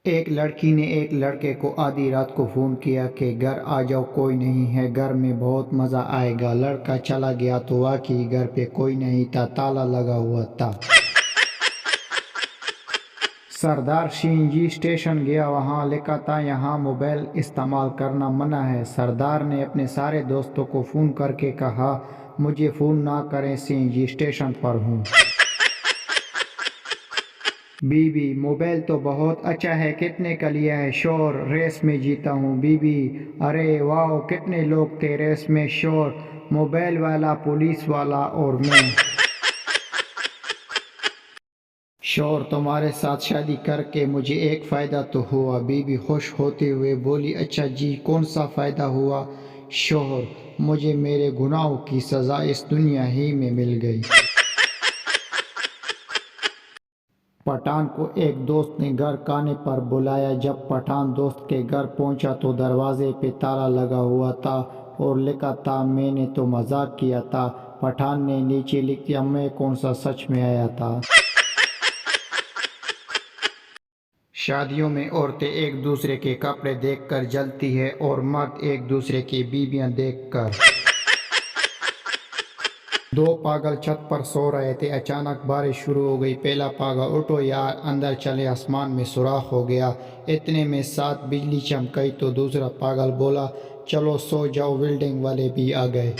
ایک لڑکی نے ایک لڑکے کو آدھی رات کو فون کیا کہ گھر آ جاؤ، کوئی نہیں ہے گھر میں، بہت مزہ آئے گا۔ لڑکا چلا گیا تو واقعی گھر پہ کوئی نہیں تھا، تالا لگا ہوا تھا۔ سردار سی جی اسٹیشن گیا، وہاں لکھا تھا یہاں موبائل استعمال کرنا منع ہے۔ سردار نے اپنے سارے دوستوں کو فون کر کے کہا مجھے فون نہ کریں، سی جی اسٹیشن پر ہوں۔ بی بی موبائل تو بہت اچھا ہے، کتنے کا لیا ہے؟ شور ریس میں جیتا ہوں۔ بی بی ارے واو، کتنے لوگ تھے ریس میں؟ شور موبائل والا، پولیس والا اور میں۔ شور تمہارے ساتھ شادی کر کے مجھے ایک فائدہ تو ہوا۔ بی بی خوش ہوتے ہوئے بولی اچھا جی، کون سا فائدہ ہوا؟ شور مجھے میرے گناہوں کی سزا اس دنیا ہی میں مل گئی۔ پٹھان کو ایک دوست نے گھر کانے پر بلایا۔ جب پٹھان دوست کے گھر پہنچا تو دروازے پہ تالا لگا ہوا تھا اور لکھا تھا میں نے تو مذاق کیا تھا۔ پٹھان نے نیچے لکھ دیا میں کون سا سچ میں آیا تھا۔ شادیوں میں عورتیں ایک دوسرے کے کپڑے دیکھ کر جلتی ہے اور مرد ایک دوسرے کی بیویاں دیکھ کر۔ دو پاگل چھت پر سو رہے تھے، اچانک بارش شروع ہو گئی۔ پہلا پاگل اٹھو یار اندر چلے، آسمان میں سوراخ ہو گیا۔ اتنے میں 7 بجلی چمک گئی تو دوسرا پاگل بولا چلو سو جاؤ، ویلڈنگ والے بھی آ گئے۔